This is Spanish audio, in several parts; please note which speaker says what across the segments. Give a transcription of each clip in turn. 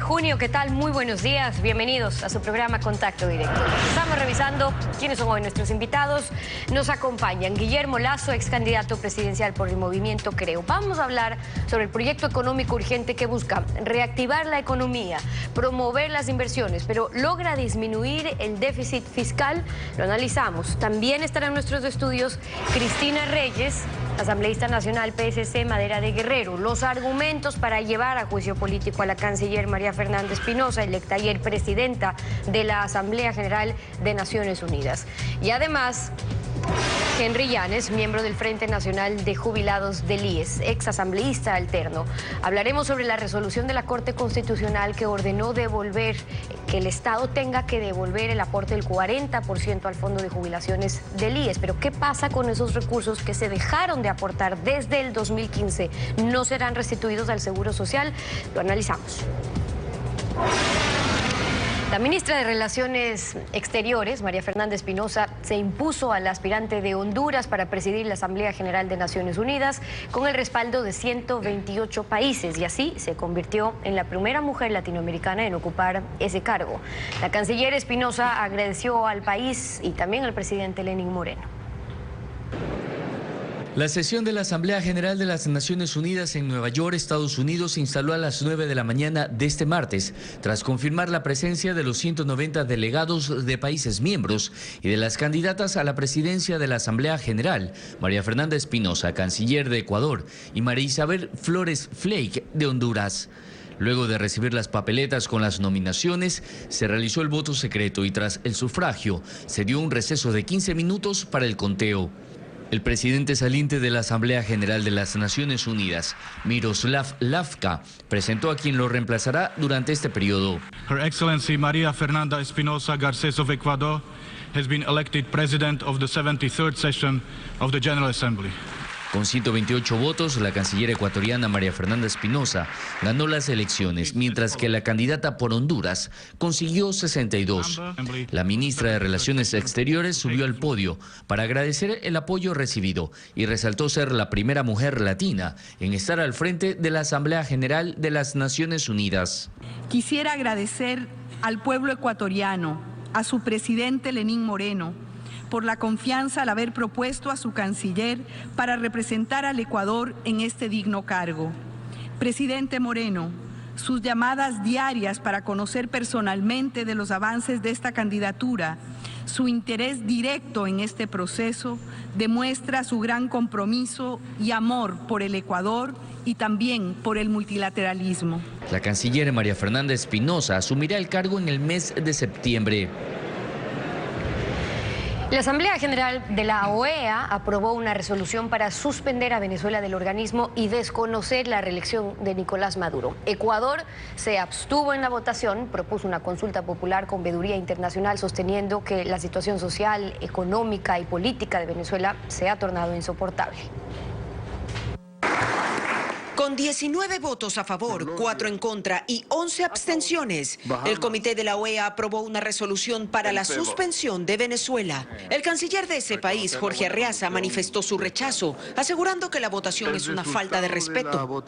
Speaker 1: junio, ¿qué tal? Muy buenos días, bienvenidos a su programa Contacto Directo. Estamos revisando quiénes son hoy nuestros invitados. Nos acompañan Guillermo Lasso, ex candidato presidencial por el movimiento Creo. Vamos a hablar sobre el proyecto económico urgente que busca reactivar la economía, promover las inversiones, pero logra disminuir el déficit fiscal. Lo analizamos. También estarán en nuestros estudios Cristina Reyes, asambleísta nacional PSC Madera de Guerrero. Los argumentos para llevar a juicio político a la canciller María Fernanda Espinosa, electa ayer presidenta de la Asamblea General de Naciones Unidas. Y además, Henry Llanes, miembro del Frente Nacional de Jubilados del IES, ex asambleísta alterno. Hablaremos sobre la resolución de la Corte Constitucional que ordenó devolver, que el Estado tenga que devolver el aporte del 40% al Fondo de Jubilaciones del IES. Pero ¿qué pasa con esos recursos que se dejaron de aportar desde el 2015? ¿No serán restituidos al Seguro Social? Lo analizamos. La ministra de Relaciones Exteriores, María Fernanda Espinosa, se impuso al aspirante de Honduras para presidir la Asamblea General de Naciones Unidas con el respaldo de 128 países y así se convirtió en la primera mujer latinoamericana en ocupar ese cargo. La canciller Espinosa agradeció al país y también al presidente Lenín Moreno.
Speaker 2: La sesión de la Asamblea General de las Naciones Unidas en Nueva York, Estados Unidos, se instaló a las 9 de la mañana de este martes, tras confirmar la presencia de los 190 delegados de países miembros y de las candidatas a la presidencia de la Asamblea General, María Fernanda Espinosa, canciller de Ecuador, y María Isabel Flores Flake, de Honduras. Luego de recibir las papeletas con las nominaciones, se realizó el voto secreto y tras el sufragio se dio un receso de 15 minutos para el conteo. El presidente saliente de la Asamblea General de las Naciones Unidas, Miroslav Lajčák, presentó a quien lo reemplazará durante este periodo.
Speaker 3: Her Excellency María Fernanda Espinosa Garcés of Ecuador has been elected President of the 73rd session of the General Assembly.
Speaker 2: Con 128 votos, la canciller ecuatoriana María Fernanda Espinosa ganó las elecciones, mientras que la candidata por Honduras consiguió 62. La ministra de Relaciones Exteriores subió al podio para agradecer el apoyo recibido y resaltó ser la primera mujer latina en estar al frente de la Asamblea General de las Naciones Unidas.
Speaker 4: Quisiera agradecer al pueblo ecuatoriano, a su presidente Lenín Moreno, por la confianza al haber propuesto a su canciller para representar al Ecuador en este digno cargo. Presidente Moreno, sus llamadas diarias para conocer personalmente de los avances de esta candidatura, su interés directo en este proceso, demuestra su gran compromiso y amor por el Ecuador y también por el multilateralismo.
Speaker 2: La canciller María Fernanda Espinosa asumirá el cargo en el mes de septiembre.
Speaker 1: La Asamblea General de la OEA aprobó una resolución para suspender a Venezuela del organismo y desconocer la reelección de Nicolás Maduro. Ecuador se abstuvo en la votación, propuso una consulta popular con veeduría internacional sosteniendo que la situación social, económica y política de Venezuela se ha tornado insoportable.
Speaker 5: Con 19 votos a favor, 4 en contra y 11 abstenciones, el Comité de la OEA aprobó una resolución para la suspensión de Venezuela. El canciller de ese país, Jorge Arreaza, manifestó su rechazo, asegurando que la votación es una falta de respeto.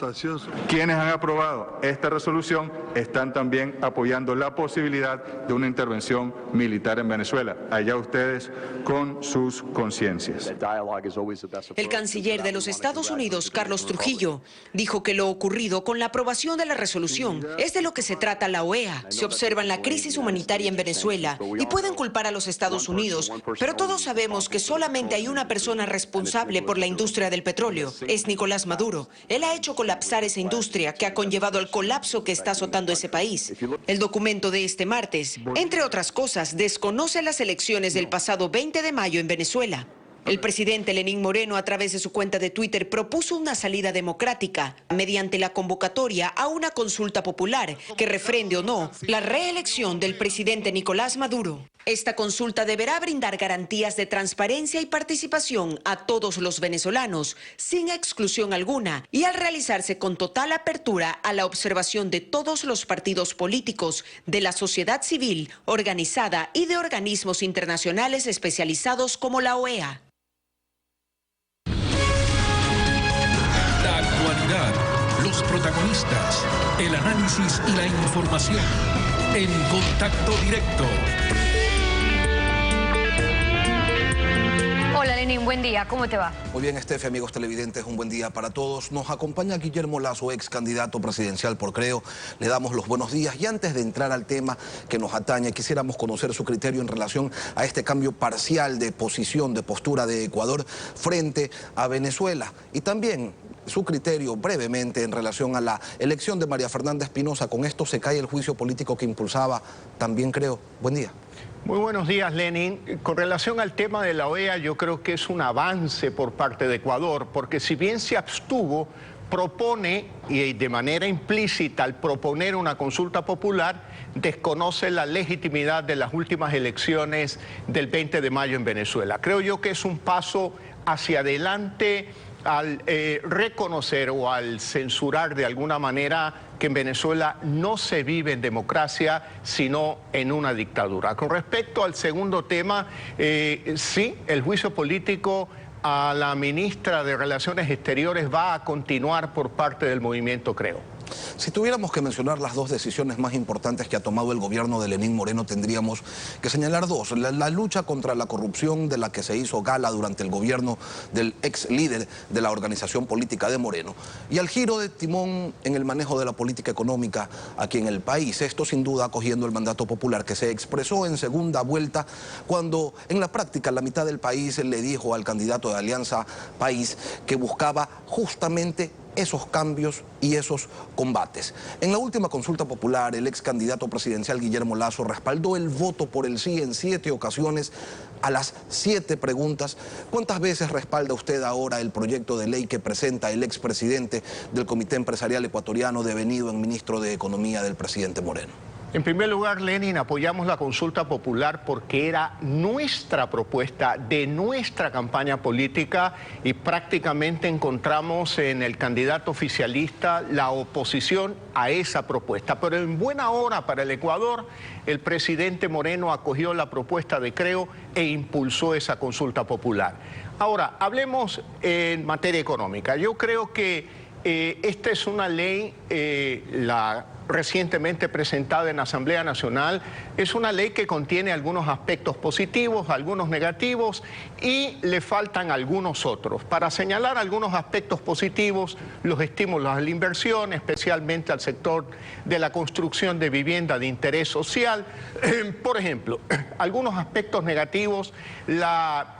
Speaker 6: Quienes han aprobado esta resolución están también apoyando la posibilidad de una intervención militar en Venezuela. Allá ustedes con sus conciencias.
Speaker 5: El canciller de los Estados Unidos, Carlos Trujillo, dijo que lo ocurrido con la aprobación de la resolución es de lo que se trata la OEA. Se observa la crisis humanitaria en Venezuela y pueden culpar a los Estados Unidos, pero todos sabemos que solamente hay una persona responsable por la industria del petróleo, es Nicolás Maduro. Él ha hecho colapsar esa industria que ha conllevado el colapso que está azotando ese país. El documento de este martes, entre otras cosas, desconoce las elecciones del pasado 20 de mayo en Venezuela. El presidente Lenín Moreno, a través de su cuenta de Twitter, propuso una salida democrática mediante la convocatoria a una consulta popular que refrende o no la reelección del presidente Nicolás Maduro. Esta consulta deberá brindar garantías de transparencia y participación a todos los venezolanos, sin exclusión alguna, y al realizarse con total apertura a la observación de todos los partidos políticos, de la sociedad civil organizada y de organismos internacionales especializados como la OEA.
Speaker 7: La actualidad, Los protagonistas, el análisis y la información. En Contacto Directo.
Speaker 1: Hola Lenín, buen día, ¿cómo te va?
Speaker 8: Muy bien, Estefe, amigos televidentes, un buen día para todos. Nos acompaña Guillermo Lasso, ex candidato presidencial por Creo. Le damos los buenos días y antes de entrar al tema que nos atañe, quisiéramos conocer su criterio en relación a este cambio parcial de posición, de postura de Ecuador frente a Venezuela y también su criterio brevemente en relación a la elección de María Fernanda Espinosa. Con esto se cae el juicio político que impulsaba también Creo. Buen día.
Speaker 9: Muy buenos días, Lenin. Con relación al tema de la OEA, yo creo que es un avance por parte de Ecuador, porque si bien se abstuvo, propone, y de manera implícita al proponer una consulta popular, desconoce la legitimidad de las últimas elecciones del 20 de mayo en Venezuela. Creo yo que es un paso hacia adelante al reconocer o al censurar de alguna manera que en Venezuela no se vive en democracia, sino en una dictadura. Con respecto al segundo tema, sí, el juicio político a la ministra de Relaciones Exteriores va a continuar por parte del movimiento Creo.
Speaker 8: Si tuviéramos que mencionar las dos decisiones más importantes que ha tomado el gobierno de Lenín Moreno, tendríamos que señalar dos. La lucha contra la corrupción de la que se hizo gala durante el gobierno del ex líder de la organización política de Moreno y al giro de timón en el manejo de la política económica aquí en el país. Esto sin duda acogiendo el mandato popular que se expresó en segunda vuelta cuando en la práctica la mitad del país le dijo al candidato de Alianza País que buscaba justamente esos cambios y esos combates. En la última consulta popular, el ex candidato presidencial Guillermo Lasso respaldó el voto por el sí en 7 ocasiones a las 7 preguntas. ¿Cuántas veces respalda usted ahora el proyecto de ley que presenta el expresidente del Comité Empresarial Ecuatoriano, devenido en ministro de Economía del presidente Moreno?
Speaker 9: En primer lugar, Lenin, apoyamos la consulta popular porque era nuestra propuesta de nuestra campaña política y prácticamente encontramos en el candidato oficialista la oposición a esa propuesta. Pero en buena hora para el Ecuador, el presidente Moreno acogió la propuesta de Creo e impulsó esa consulta popular. Ahora, hablemos en materia económica. Yo creo que esta es una ley, recientemente presentada en la Asamblea Nacional, es una ley que contiene algunos aspectos positivos, algunos negativos y le faltan algunos otros. Para señalar algunos aspectos positivos, los estímulos a la inversión, especialmente al sector de la construcción de vivienda de interés social. Por ejemplo, algunos aspectos negativos,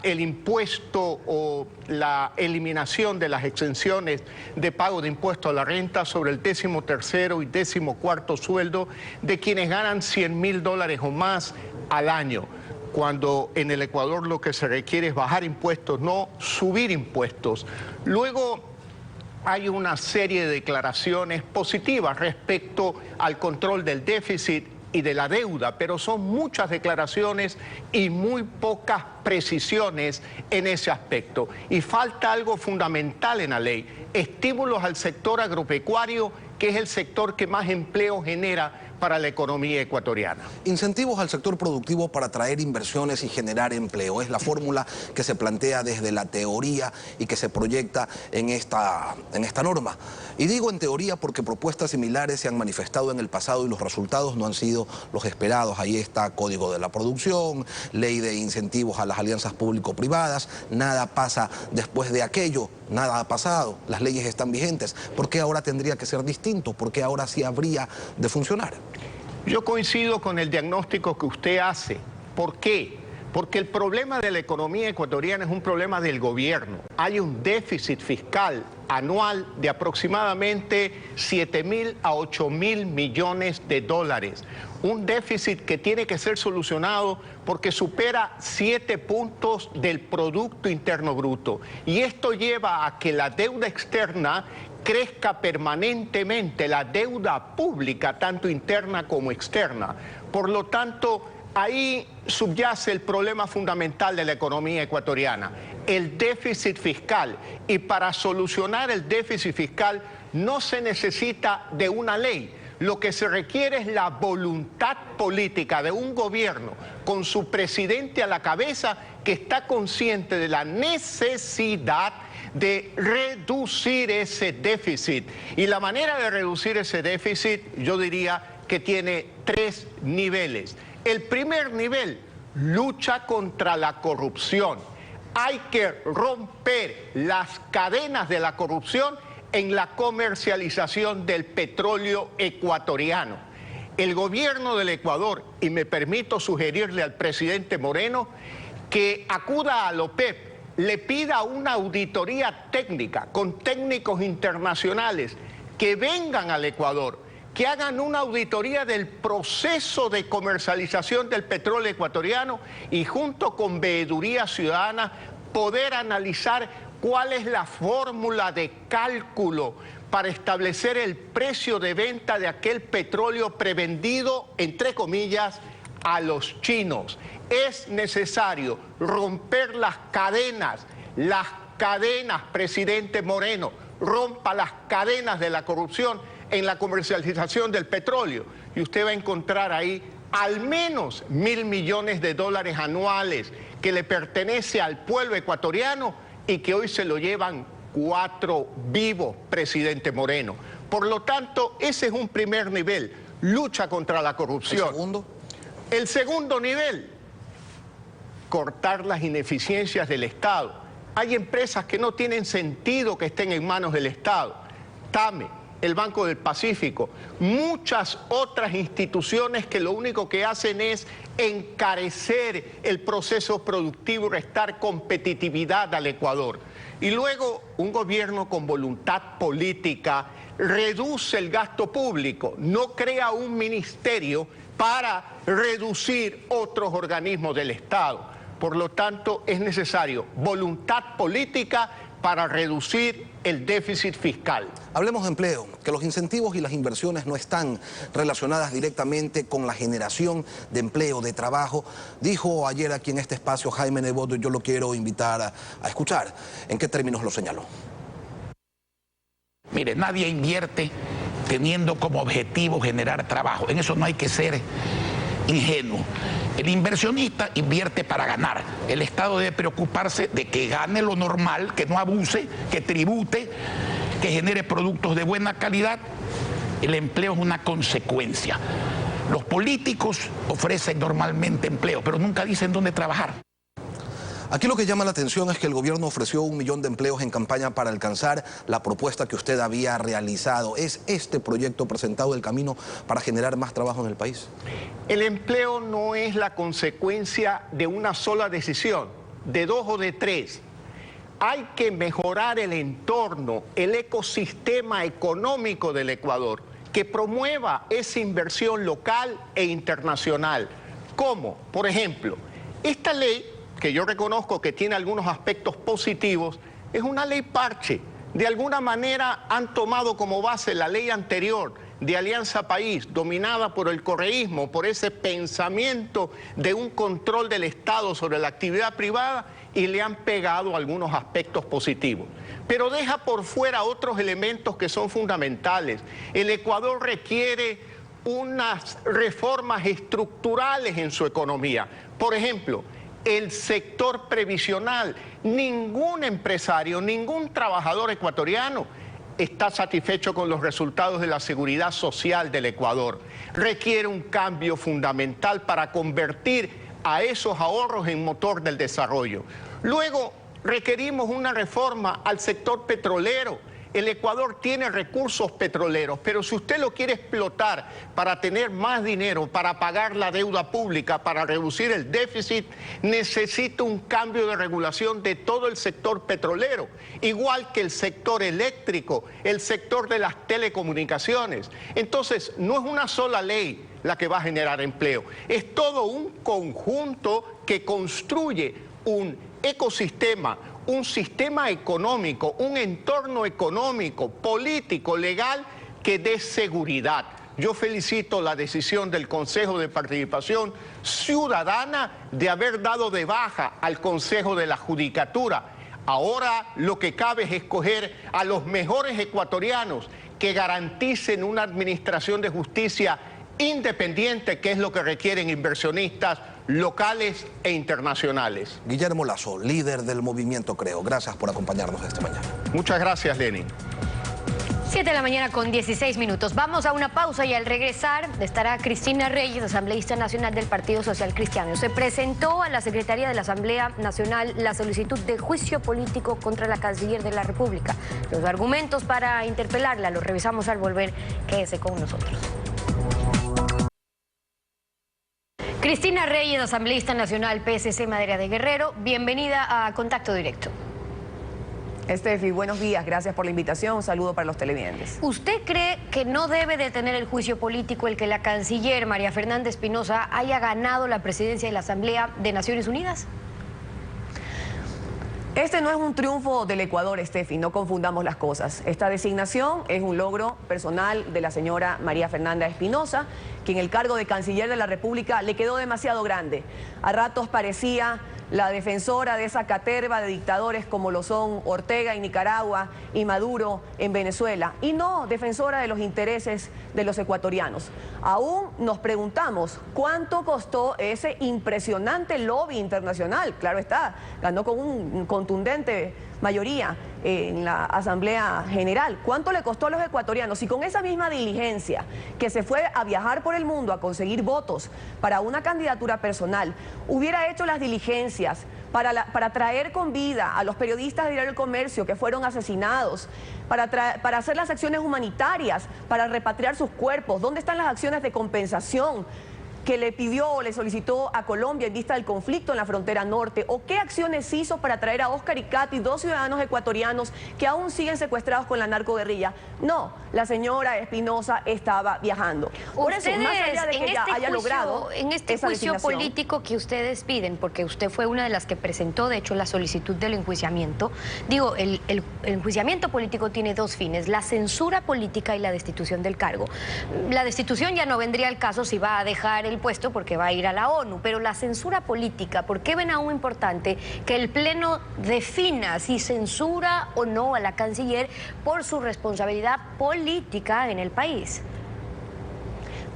Speaker 9: el impuesto o la eliminación de las exenciones de pago de impuesto a la renta sobre el 13º y 14º sueldo de quienes ganan $100.000 o más al año, cuando en el Ecuador lo que se requiere es bajar impuestos, no subir impuestos. Luego hay una serie de declaraciones positivas respecto al control del déficit y de la deuda, pero son muchas declaraciones y muy pocas precisiones en ese aspecto. Y falta algo fundamental en la ley: estímulos al sector agropecuario, que es el sector que más empleo genera para la economía ecuatoriana.
Speaker 8: Incentivos al sector productivo para atraer inversiones y generar empleo. Es la fórmula que se plantea desde la teoría y que se proyecta en esta norma. Y digo en teoría porque propuestas similares se han manifestado en el pasado y los resultados no han sido los esperados. Ahí está Código de la Producción, Ley de Incentivos a las Alianzas Público-Privadas. Nada pasa después de aquello, nada ha pasado. Las leyes están vigentes. ¿Por qué ahora tendría que ser distinto? ¿Por qué ahora sí habría de funcionar?
Speaker 9: Yo coincido con el diagnóstico que usted hace. ¿Por qué? Porque el problema de la economía ecuatoriana es un problema del gobierno. Hay un déficit fiscal anual de aproximadamente 7.000 a 8.000 millones de dólares. Un déficit que tiene que ser solucionado porque supera 7 puntos del Producto Interno Bruto. Y esto lleva a que la deuda externa crezca permanentemente, la deuda pública, tanto interna como externa. Por lo tanto, ahí subyace el problema fundamental de la economía ecuatoriana, el déficit fiscal. Y para solucionar el déficit fiscal no se necesita de una ley. Lo que se requiere es la voluntad política de un gobierno con su presidente a la cabeza, que está consciente de la necesidad de reducir ese déficit. Y la manera de reducir ese déficit, yo diría que tiene 3 niveles. El primer nivel, lucha contra la corrupción. Hay que romper las cadenas de la corrupción en la comercialización del petróleo ecuatoriano. El gobierno del Ecuador, y me permito sugerirle al presidente Moreno, que acuda a la OPEP, le pida una auditoría técnica con técnicos internacionales que vengan al Ecuador, que hagan una auditoría del proceso de comercialización del petróleo ecuatoriano y junto con Veeduría Ciudadana poder analizar cuál es la fórmula de cálculo para establecer el precio de venta de aquel petróleo prevendido, entre comillas, a los chinos. Es necesario romper las cadenas, presidente Moreno, rompa las cadenas de la corrupción en la comercialización del petróleo. Y usted va a encontrar ahí al menos $1.000 millones anuales que le pertenece al pueblo ecuatoriano y que hoy se lo llevan 4 vivos, presidente Moreno. Por lo tanto, ese es un primer nivel, lucha contra la corrupción.
Speaker 8: ¿El segundo?
Speaker 9: El segundo nivel, cortar las ineficiencias del Estado. Hay empresas que no tienen sentido que estén en manos del Estado. TAME, el Banco del Pacífico, muchas otras instituciones que lo único que hacen es encarecer el proceso productivo y restar competitividad al Ecuador. Y luego un gobierno con voluntad política reduce el gasto público, no crea un ministerio para reducir otros organismos del Estado. Por lo tanto, es necesario voluntad política para reducir el déficit fiscal.
Speaker 8: Hablemos de empleo, que los incentivos y las inversiones no están relacionadas directamente con la generación de empleo, de trabajo. Dijo ayer aquí en este espacio Jaime Nebot, yo lo quiero invitar a escuchar. ¿En qué términos lo señaló?
Speaker 10: Mire, nadie invierte teniendo como objetivo generar trabajo. En eso no hay que ser ingenuo. El inversionista invierte para ganar. El Estado debe preocuparse de que gane lo normal, que no abuse, que tribute, que genere productos de buena calidad. El empleo es una consecuencia. Los políticos ofrecen normalmente empleo, pero nunca dicen dónde trabajar.
Speaker 8: Aquí lo que llama la atención es que el gobierno ofreció 1 millón de empleos en campaña para alcanzar la propuesta que usted había realizado. ¿Es este proyecto presentado el camino para generar más trabajo en el país?
Speaker 9: El empleo no es la consecuencia de una sola decisión, de 2 o de 3. Hay que mejorar el entorno, el ecosistema económico del Ecuador, que promueva esa inversión local e internacional. ¿Cómo? Por ejemplo, esta ley, que yo reconozco que tiene algunos aspectos positivos, es una ley parche. De alguna manera han tomado como base la ley anterior de Alianza País, dominada por el correísmo, por ese pensamiento de un control del Estado sobre la actividad privada, y le han pegado algunos aspectos positivos. Pero deja por fuera otros elementos que son fundamentales. El Ecuador requiere unas reformas estructurales en su economía. Por ejemplo, el sector previsional. Ningún empresario, ningún trabajador ecuatoriano está satisfecho con los resultados de la seguridad social del Ecuador. Requiere un cambio fundamental para convertir a esos ahorros en motor del desarrollo. Luego, requerimos una reforma al sector petrolero. El Ecuador tiene recursos petroleros, pero si usted lo quiere explotar para tener más dinero, para pagar la deuda pública, para reducir el déficit, necesita un cambio de regulación de todo el sector petrolero, igual que el sector eléctrico, el sector de las telecomunicaciones. Entonces, no es una sola ley la que va a generar empleo, es todo un conjunto que construye un ecosistema, un sistema económico, un entorno económico, político, legal, que dé seguridad. Yo felicito la decisión del Consejo de Participación Ciudadana de haber dado de baja al Consejo de la Judicatura. Ahora lo que cabe es escoger a los mejores ecuatorianos que garanticen una administración de justicia independiente, que es lo que requieren inversionistas locales e internacionales.
Speaker 8: Guillermo Lasso, líder del movimiento Creo, gracias por acompañarnos esta mañana.
Speaker 9: Muchas gracias, Lenin.
Speaker 1: 7 de la mañana con 16 minutos. Vamos a una pausa y al regresar estará Cristina Reyes, asambleísta nacional del Partido Social Cristiano. Se presentó a la Secretaría de la Asamblea Nacional la solicitud de juicio político contra la Canciller de la República. Los argumentos para interpelarla los revisamos al volver. Quédese con nosotros. Cristina Reyes, asambleísta nacional PSC Madera de Guerrero, bienvenida a Contacto Directo.
Speaker 11: Estefi, buenos días, gracias por la invitación, un saludo para los televidentes.
Speaker 1: ¿Usted cree que no debe de tener el juicio político el que la canciller María Fernanda Espinosa haya ganado la presidencia de la Asamblea de Naciones Unidas?
Speaker 11: Este no es un triunfo del Ecuador, Estefi, no confundamos las cosas. Esta designación es un logro personal de la señora María Fernanda Espinosa, quien el cargo de canciller de la República le quedó demasiado grande. A ratos parecía la defensora de esa caterva de dictadores como lo son Ortega en Nicaragua y Maduro en Venezuela, y no defensora de los intereses de los ecuatorianos. Aún nos preguntamos cuánto costó ese impresionante lobby internacional. Claro está, ganó con un contundente mayoría en la Asamblea General. ¿Cuánto le costó a los ecuatorianos? Y con esa misma diligencia que se fue a viajar por el mundo a conseguir votos para una candidatura personal, hubiera hecho las diligencias para traer con vida a los periodistas de Diario El Comercio que fueron asesinados, para hacer las acciones humanitarias, para repatriar sus cuerpos. ¿Dónde están las acciones de compensación que le pidió o le solicitó a Colombia en vista del conflicto en la frontera norte? ¿O qué acciones hizo para traer a Oscar y Katy, 2 ciudadanos ecuatorianos que aún siguen secuestrados con la narcoguerrilla? No, la señora Espinosa estaba viajando. Por eso, más allá de que ella haya logrado
Speaker 1: en este juicio político que ustedes piden, porque usted fue una de las que presentó, de hecho, la solicitud del enjuiciamiento. Digo, el enjuiciamiento político tiene 2 fines, la censura política y la destitución del cargo. La destitución ya no vendría al caso si va a dejar el puesto porque va a ir a la ONU, pero la censura política, ¿por qué ven aún importante que el Pleno defina si censura o no a la canciller por su responsabilidad política en el país?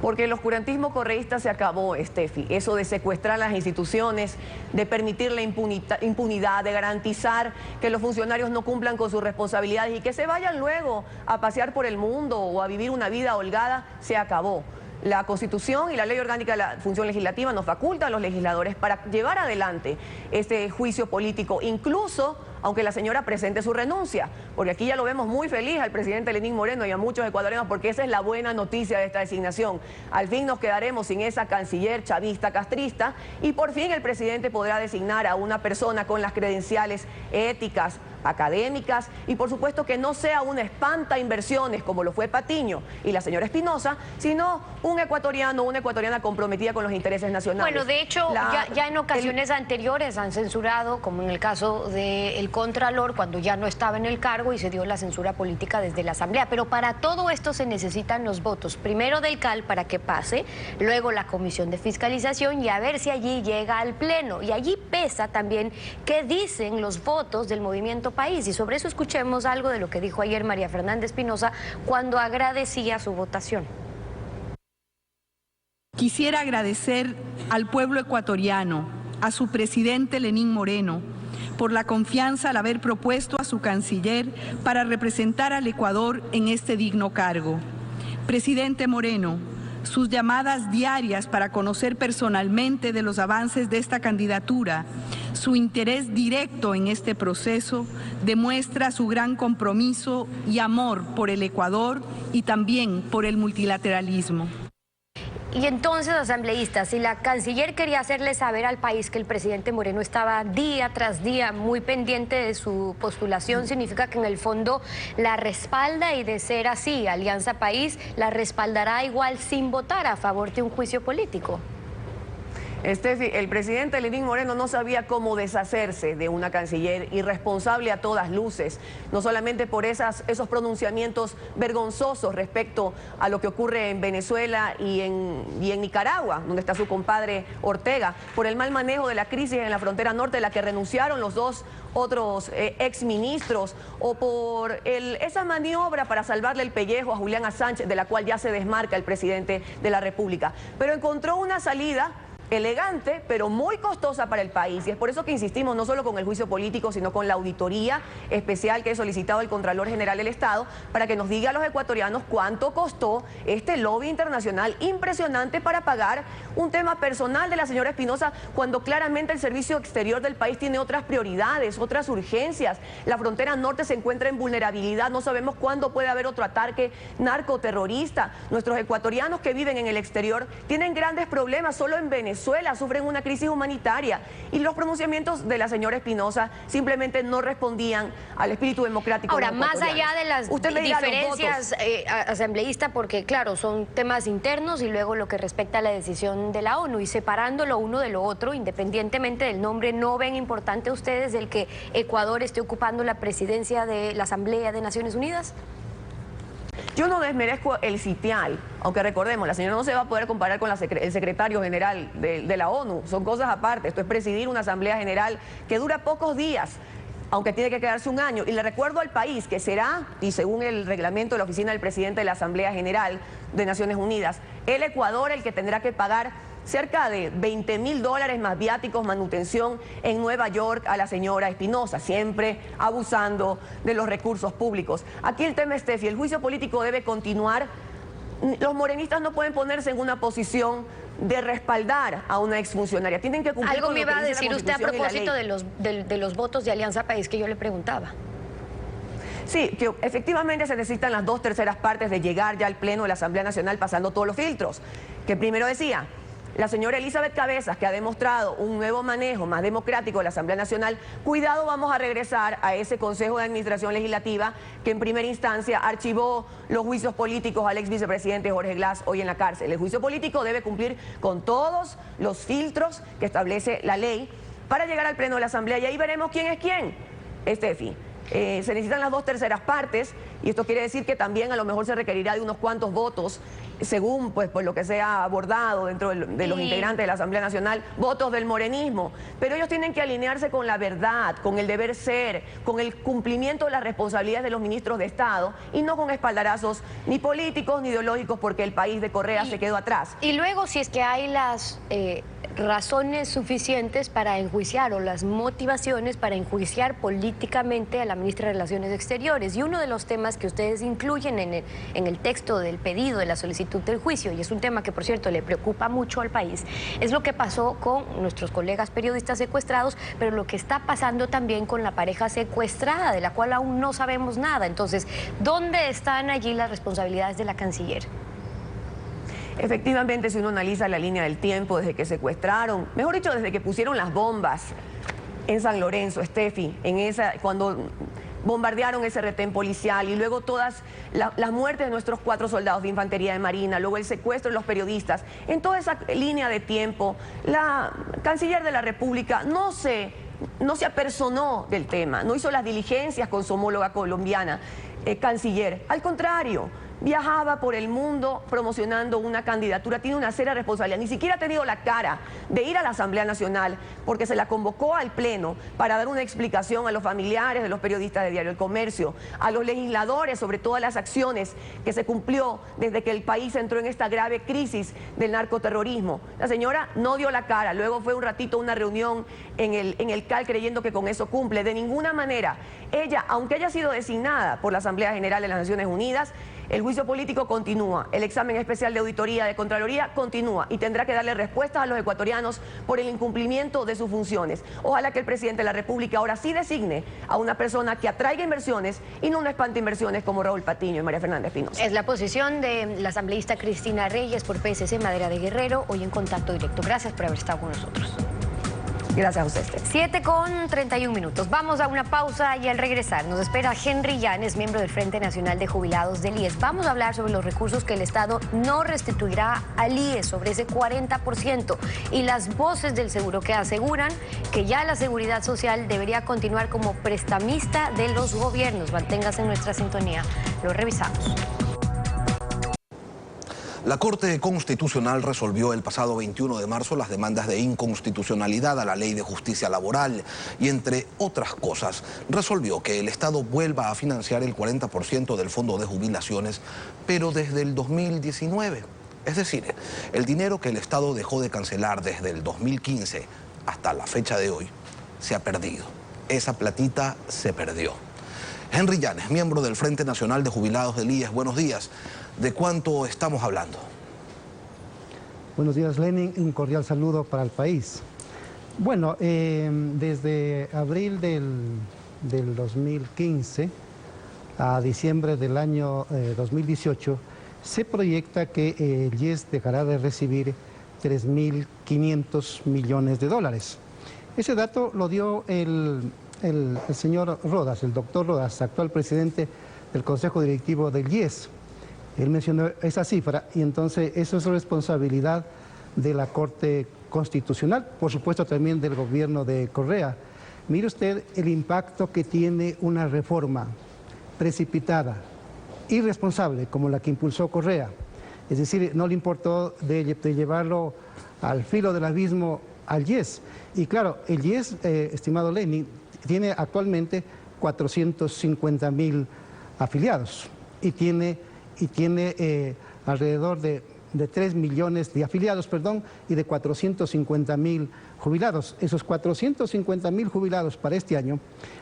Speaker 11: Porque el oscurantismo correísta se acabó, Estefi. Eso de secuestrar las instituciones, de permitir la impunidad, de garantizar que los funcionarios no cumplan con sus responsabilidades y que se vayan luego a pasear por el mundo o a vivir una vida holgada, se acabó. La Constitución y la Ley Orgánica de la Función Legislativa nos facultan a los legisladores para llevar adelante este juicio político, incluso aunque la señora presente su renuncia, porque aquí ya lo vemos muy feliz al presidente Lenín Moreno y a muchos ecuatorianos, porque esa es la buena noticia de esta designación. Al fin nos quedaremos sin esa canciller chavista castrista y por fin el presidente podrá designar a una persona con las credenciales éticas, académicas y por supuesto que no sea una espanta inversiones como lo fue Patiño y la señora Espinosa, sino un ecuatoriano o una ecuatoriana comprometida con los intereses nacionales.
Speaker 1: Bueno, de hecho, ya en ocasiones anteriores han censurado, como en el caso del Contralor, cuando ya no estaba en el cargo y se dio la censura política desde la Asamblea. Pero para todo esto se necesitan los votos, primero del CAL para que pase, luego la Comisión de Fiscalización y a ver si allí llega al Pleno. Y allí pesa también qué dicen los votos del Movimiento País. Y sobre eso escuchemos algo de lo que dijo ayer María Fernanda Espinosa cuando agradecía su votación.
Speaker 4: Quisiera agradecer al pueblo ecuatoriano, a su presidente Lenín Moreno, por la confianza al haber propuesto a su canciller para representar al Ecuador en este digno cargo. Presidente Moreno, sus llamadas diarias para conocer personalmente de los avances de esta candidatura, su interés directo en este proceso, demuestra su gran compromiso y amor por el Ecuador y también por el multilateralismo.
Speaker 1: Y entonces, asambleístas, si la canciller quería hacerle saber al país que el presidente Moreno estaba día tras día muy pendiente de su postulación, significa que en el fondo la respalda y de ser así, Alianza País la respaldará igual sin votar a favor de un juicio político.
Speaker 11: Steffi, el presidente Lenín Moreno no sabía cómo deshacerse de una canciller irresponsable a todas luces, no solamente por esos pronunciamientos vergonzosos respecto a lo que ocurre en Venezuela y en Nicaragua, donde está su compadre Ortega, por el mal manejo de la crisis en la frontera norte, de la que renunciaron los dos otros exministros, o por esa maniobra para salvarle el pellejo a Julián Assange, de la cual ya se desmarca el presidente de la República. Pero encontró una salida elegante, pero muy costosa para el país, y es por eso que insistimos no solo con el juicio político, sino con la auditoría especial que ha solicitado el Contralor General del Estado, para que nos diga a los ecuatorianos cuánto costó este lobby internacional impresionante para pagar un tema personal de la señora Espinosa, cuando claramente el servicio exterior del país tiene otras prioridades, otras urgencias. La frontera norte se encuentra en vulnerabilidad, no sabemos cuándo puede haber otro ataque narcoterrorista. Nuestros ecuatorianos que viven en el exterior tienen grandes problemas. Solo en Venezuela sufren una crisis humanitaria, y los pronunciamientos de la señora Espinosa simplemente no respondían al espíritu democrático.
Speaker 1: Ahora, más allá de las diferencias asambleísta, porque claro, son temas internos y luego lo que respecta a la decisión de la ONU, y separándolo uno de lo otro, independientemente del nombre, ¿no ven importante ustedes el que Ecuador esté ocupando la presidencia de la Asamblea de Naciones Unidas?
Speaker 11: Yo no desmerezco el sitial, aunque recordemos, la señora no se va a poder comparar con el secretario general de la ONU, son cosas aparte. Esto es presidir una asamblea general que dura pocos días, aunque tiene que quedarse un año. Y le recuerdo al país que será, y según el reglamento de la oficina del presidente de la Asamblea General de Naciones Unidas, el Ecuador el que tendrá que pagar cerca de $20.000 más viáticos, manutención en Nueva York a la señora Espinosa, siempre abusando de los recursos públicos. Aquí el tema, Steffi, el juicio político debe continuar. Los morenistas no pueden ponerse en una posición de respaldar a una exfuncionaria. Tienen que cumplir
Speaker 1: algo
Speaker 11: con
Speaker 1: me
Speaker 11: lo que
Speaker 1: iba a
Speaker 11: dice
Speaker 1: decir
Speaker 11: la
Speaker 1: usted a
Speaker 11: Constitución
Speaker 1: propósito de los votos de Alianza País, que yo le preguntaba.
Speaker 11: Sí, que efectivamente se necesitan las 2/3 partes de llegar ya al Pleno de la Asamblea Nacional pasando todos los filtros. Que primero decía, la señora Elizabeth Cabezas, que ha demostrado un nuevo manejo más democrático de la Asamblea Nacional, cuidado, vamos a regresar a ese Consejo de Administración Legislativa que en primera instancia archivó los juicios políticos al ex vicepresidente Jorge Glass, hoy en la cárcel. El juicio político debe cumplir con todos los filtros que establece la ley para llegar al Pleno de la Asamblea, y ahí veremos quién es quién, Steffi. Se necesitan las 2/3 partes, y esto quiere decir que también a lo mejor se requerirá de unos cuantos votos, según pues lo que se ha abordado dentro de los integrantes de la Asamblea Nacional, votos del morenismo. Pero ellos tienen que alinearse con la verdad, con el deber ser, con el cumplimiento de las responsabilidades de los ministros de Estado, y no con espaldarazos ni políticos ni ideológicos, porque el país de Correa se quedó atrás.
Speaker 1: Y luego, si es que hay las razones suficientes para enjuiciar, o las motivaciones para enjuiciar políticamente a la ministra de Relaciones Exteriores. Y uno de los temas que ustedes incluyen en el texto del pedido de la solicitud del juicio, y es un tema que por cierto le preocupa mucho al país, es lo que pasó con nuestros colegas periodistas secuestrados, pero lo que está pasando también con la pareja secuestrada, de la cual aún no sabemos nada. Entonces, ¿dónde están allí las responsabilidades de la canciller?
Speaker 11: Efectivamente, si uno analiza la línea del tiempo, desde que secuestraron, mejor dicho, desde que pusieron las bombas en San Lorenzo, Steffi, cuando bombardearon ese retén policial, y luego todas las muertes de nuestros 4 soldados de infantería de marina, luego el secuestro de los periodistas, en toda esa línea de tiempo, la canciller de la República no se apersonó del tema, no hizo las diligencias con su homóloga colombiana canciller, al contrario, viajaba por el mundo promocionando una candidatura, tiene una seria responsabilidad. Ni siquiera ha tenido la cara de ir a la Asamblea Nacional, porque se la convocó al Pleno para dar una explicación a los familiares de los periodistas de Diario El Comercio, a los legisladores sobre todas las acciones que se cumplió desde que el país entró en esta grave crisis del narcoterrorismo. La señora no dio la cara, luego fue un ratito a una reunión en el CAL creyendo que con eso cumple. De ninguna manera. Ella, aunque haya sido designada por la Asamblea General de las Naciones Unidas, el juicio político continúa, el examen especial de auditoría de Contraloría continúa, y tendrá que darle respuestas a los ecuatorianos por el incumplimiento de sus funciones. Ojalá que el presidente de la República ahora sí designe a una persona que atraiga inversiones y no un espante inversiones como Raúl Patiño y María Fernanda Espinosa.
Speaker 1: Es la posición de la asambleísta Cristina Reyes por PSC Madera de Guerrero, hoy en Contacto Directo. Gracias por haber estado con nosotros.
Speaker 11: Gracias a usted.
Speaker 1: 7:31. Vamos a una pausa y al regresar nos espera Henry Llanes, miembro del Frente Nacional de Jubilados del IES. Vamos a hablar sobre los recursos que el Estado no restituirá al IES, sobre ese 40%, y las voces del seguro que aseguran que ya la Seguridad Social debería continuar como prestamista de los gobiernos. Manténgase en nuestra sintonía. Lo revisamos.
Speaker 8: La Corte Constitucional resolvió el pasado 21 de marzo las demandas de inconstitucionalidad a la Ley de Justicia Laboral y, entre otras cosas, resolvió que el Estado vuelva a financiar el 40% del fondo de jubilaciones, pero desde el 2019. Es decir, el dinero que el Estado dejó de cancelar desde el 2015 hasta la fecha de hoy se ha perdido. Esa platita se perdió. Henry Llanes, miembro del Frente Nacional de Jubilados del IES, buenos días. ¿De cuánto estamos hablando?
Speaker 12: Buenos días, Lenin. Un cordial saludo para el país. Bueno, desde abril del 2015 a diciembre del año 2018, se proyecta que el IES dejará de recibir 3.500 millones de dólares. Ese dato lo dio el señor Rodas, el doctor Rodas, actual presidente del Consejo Directivo del IES. Él mencionó esa cifra y entonces eso es responsabilidad de la Corte Constitucional, por supuesto también del gobierno de Correa. Mire usted el impacto que tiene una reforma precipitada, irresponsable, como la que impulsó Correa. Es decir, no le importó de llevarlo al filo del abismo al IES. Y claro, el IES, estimado Lenin, tiene actualmente 450.000 afiliados y tiene alrededor de 3 millones de afiliados, y de 450.000 jubilados. Esos 450.000 jubilados para este año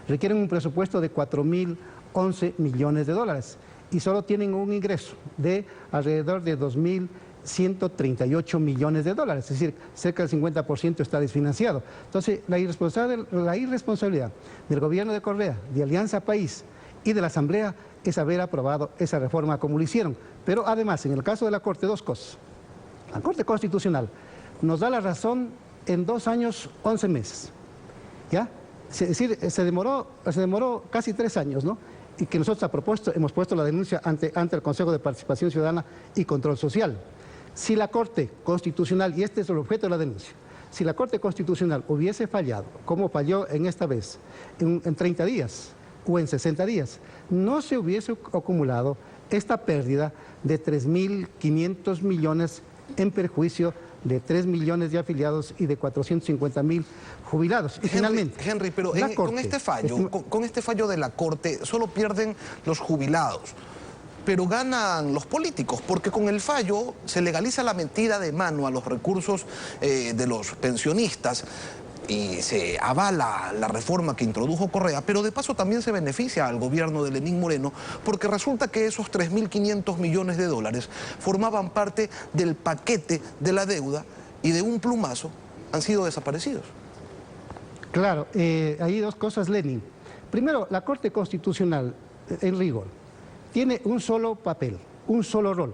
Speaker 12: requieren un presupuesto de 4.011 millones de dólares y solo tienen un ingreso de alrededor de 2.138 millones de dólares, es decir, cerca del 50% está desfinanciado. Entonces, la irresponsabilidad del gobierno de Correa, de Alianza País y de la Asamblea es haber aprobado esa reforma como lo hicieron. Pero además, en el caso de la Corte, dos cosas. La Corte Constitucional nos da la razón en 2 años, 11 meses. ¿Ya? Es decir, se demoró casi 3 años, ¿no? Y que nosotros hemos puesto la denuncia ante el Consejo de Participación Ciudadana y Control Social. Si la Corte Constitucional, y este es el objeto de la denuncia, si la Corte Constitucional hubiese fallado, como falló en esta vez, en 30 días, o en 60 días, no se hubiese acumulado esta pérdida de 3.500 millones en perjuicio de 3 millones de afiliados y de 450.000 jubilados. Y finalmente, Henry,
Speaker 8: pero con este fallo de la Corte solo pierden los jubilados, pero ganan los políticos, porque con el fallo se legaliza la metida de mano a los recursos de los pensionistas, y se avala la reforma que introdujo Correa, pero de paso también se beneficia al gobierno de Lenín Moreno, porque resulta que esos 3.500 millones de dólares formaban parte del paquete de la deuda y de un plumazo han sido desaparecidos.
Speaker 12: Claro, hay dos cosas, Lenin. Primero, la Corte Constitucional, en rigor, tiene un solo papel, un solo rol,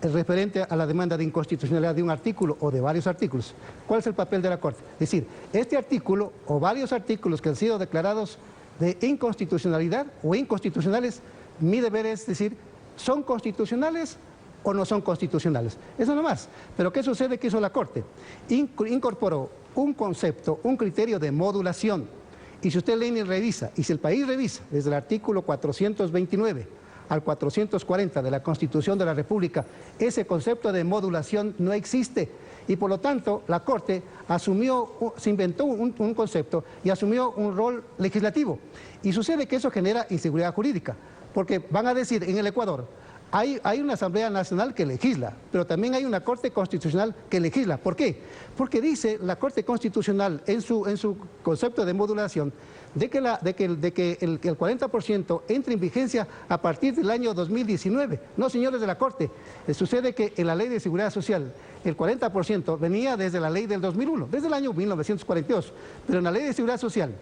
Speaker 12: referente a la demanda de inconstitucionalidad de un artículo o de varios artículos. ¿Cuál es el papel de la Corte? Es decir, este artículo o varios artículos que han sido declarados de inconstitucionalidad o inconstitucionales, mi deber es decir, ¿son constitucionales o no son constitucionales? Eso nomás. Pero ¿qué sucede? ¿Qué hizo la Corte? Incorporó un concepto, un criterio de modulación. Y si usted Lenin revisa, y si el país revisa desde el artículo 429 al 440 de la Constitución de la República, ese concepto de modulación no existe. Y por lo tanto, la Corte se inventó un concepto y asumió un rol legislativo. Y sucede que eso genera inseguridad jurídica, porque van a decir en el Ecuador, hay una Asamblea Nacional que legisla, pero también hay una Corte Constitucional que legisla. ¿Por qué? Porque dice la Corte Constitucional en su concepto de modulación de que el 40% entre en vigencia a partir del año 2019. No, señores de la Corte, sucede que en la Ley de Seguridad Social el 40% venía desde la ley del 2001, desde el año 1942, pero en la Ley de Seguridad Social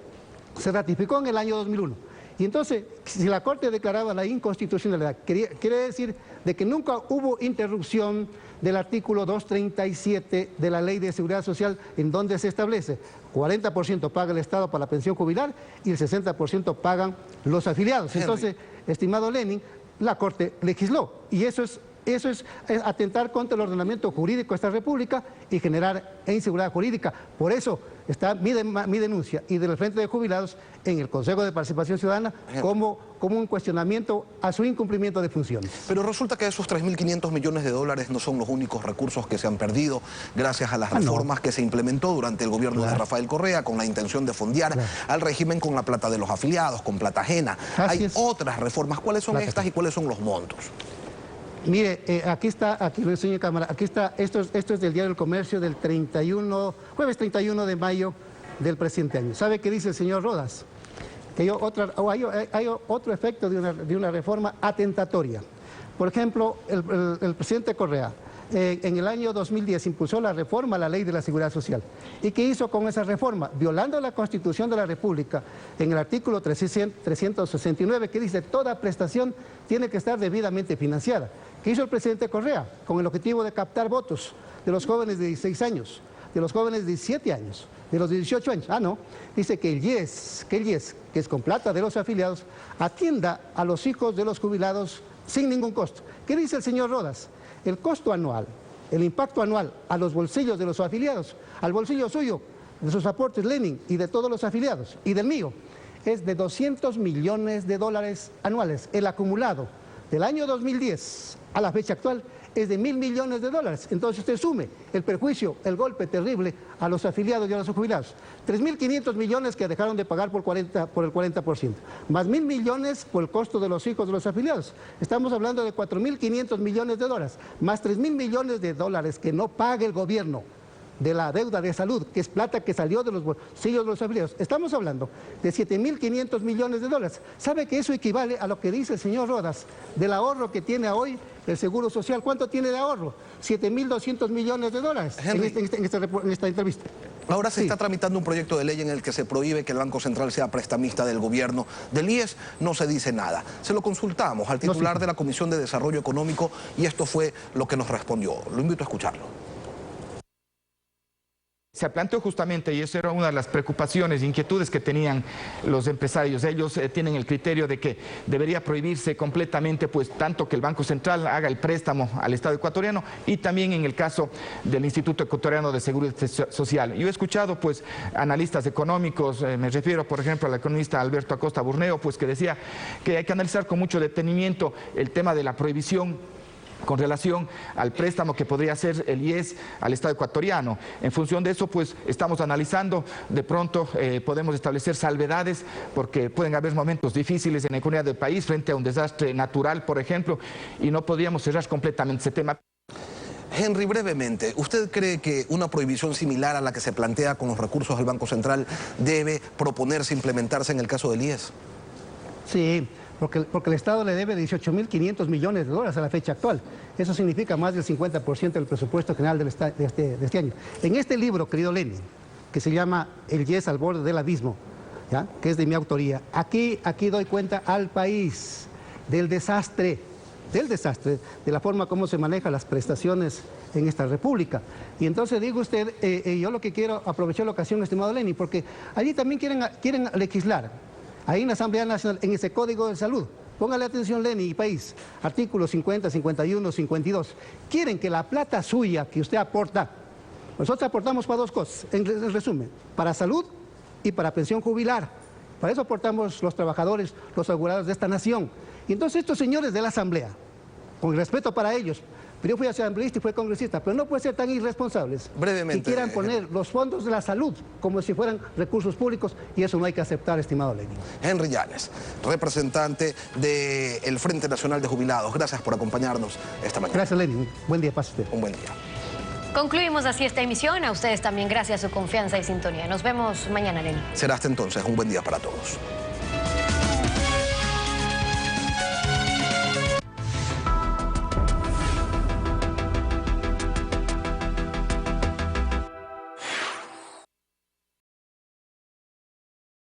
Speaker 12: se ratificó en el año 2001. Y entonces, si la Corte declaraba la inconstitucionalidad, quiere decir de que nunca hubo interrupción del artículo 237 de la Ley de Seguridad Social, en donde se establece 40% paga el Estado para la pensión jubilar y el 60% pagan los afiliados. Entonces, estimado Lenin, la Corte legisló, y eso es atentar contra el ordenamiento jurídico de esta República y generar inseguridad jurídica. Por eso está mi denuncia y del Frente de Jubilados en el Consejo de Participación Ciudadana como un cuestionamiento a su incumplimiento de funciones.
Speaker 8: Pero resulta que esos 3.500 millones de dólares no son los únicos recursos que se han perdido gracias a las reformas que se implementó durante el gobierno de Rafael Correa con la intención de fondear al régimen con la plata de los afiliados, con plata ajena. Hay otras reformas. ¿Cuáles son estas y cuáles son los montos?
Speaker 12: Mire, aquí lo enseño en cámara, aquí está, esto es del Diario del Comercio del jueves 31 de mayo del presente año. ¿Sabe qué dice el señor Rodas? Que hay otro efecto de una reforma atentatoria. Por ejemplo, el presidente Correa en el año 2010 impulsó la reforma a la Ley de la Seguridad Social. ¿Y qué hizo con esa reforma? Violando la Constitución de la República, en el artículo 369, que dice toda prestación tiene que estar debidamente financiada. ¿Qué hizo el presidente Correa? Con el objetivo de captar votos de los jóvenes de 16 años, de los jóvenes de 17 años, de los de 18 años. Dice que el IES, que es con plata de los afiliados, atienda a los hijos de los jubilados sin ningún costo. ¿Qué dice el señor Rodas? El costo anual, el impacto anual a los bolsillos de los afiliados, al bolsillo suyo, de sus aportes Lenin y de todos los afiliados, y del mío, es de 200 millones de dólares anuales. El acumulado del año 2010 a la fecha actual es de 1.000 millones de dólares. Entonces usted sume el perjuicio, el golpe terrible a los afiliados y a los jubilados. 3.500 millones que dejaron de pagar por el 40%, más 1.000 millones por el costo de los hijos de los afiliados. Estamos hablando de 4.500 millones de dólares, más 3.000 millones de dólares que no paga el gobierno de la deuda de salud, que es plata que salió de los bolsillos de los afiliados. Estamos hablando de 7.500 millones de dólares. ¿Sabe que eso equivale a lo que dice el señor Rodas del ahorro que tiene hoy el Seguro Social? ¿Cuánto tiene de ahorro? 7.200 millones de dólares en esta entrevista.
Speaker 8: Ahora se está tramitando un proyecto de ley en el que se prohíbe que el Banco Central sea prestamista del gobierno. Del IES no se dice nada. Se lo consultamos al titular de la Comisión de Desarrollo Económico y esto fue lo que nos respondió. Lo invito a escucharlo.
Speaker 13: Se planteó justamente, y eso era una de las preocupaciones, inquietudes que tenían los empresarios. Ellos tienen el criterio de que debería prohibirse completamente, pues tanto que el Banco Central haga el préstamo al Estado ecuatoriano y también en el caso del Instituto Ecuatoriano de Seguridad Social. Yo he escuchado pues analistas económicos, me refiero por ejemplo al economista Alberto Acosta Burneo, pues que decía que hay que analizar con mucho detenimiento el tema de la prohibición con relación al préstamo que podría hacer el IES al Estado ecuatoriano. En función de eso, pues estamos analizando, de pronto podemos establecer salvedades, porque pueden haber momentos difíciles en la economía del país frente a un desastre natural, por ejemplo, y no podríamos cerrar completamente ese tema.
Speaker 8: Henry, brevemente, ¿usted cree que una prohibición similar a la que se plantea con los recursos del Banco Central debe proponerse, implementarse en el caso del IES?
Speaker 12: Sí. Porque el Estado le debe 18.500 millones de dólares a la fecha actual. Eso significa más del 50% del presupuesto general de este año. En este libro, querido Lenin, que se llama El IES al borde del abismo, ¿ya?, que es de mi autoría, aquí doy cuenta al país del desastre, de la forma como se manejan las prestaciones en esta república. Y entonces digo usted, yo lo que quiero, aprovechar la ocasión, estimado Lenin, porque allí también quieren legislar. Ahí en la Asamblea Nacional, en ese Código de Salud, póngale atención Lenin y país, artículos 50, 51, 52, quieren que la plata suya que usted aporta, nosotros aportamos para dos cosas, en resumen, para salud y para pensión jubilar. Para eso aportamos los trabajadores, los asegurados de esta nación. Y entonces estos señores de la Asamblea, con respeto para ellos, pero yo fui asambleísta y fui congresista, pero no puede ser tan irresponsables que quieran poner los fondos de la salud como si fueran recursos públicos, y eso no hay que aceptar, estimado Lenin.
Speaker 8: Henry Llanes, representante del Frente Nacional de Jubilados, gracias por acompañarnos esta mañana.
Speaker 12: Gracias, Lenin. Buen día, pase usted.
Speaker 8: Un buen día.
Speaker 1: Concluimos así esta emisión. A ustedes también gracias a su confianza y sintonía. Nos vemos mañana, Lenin.
Speaker 8: Será hasta entonces. Un buen día para todos.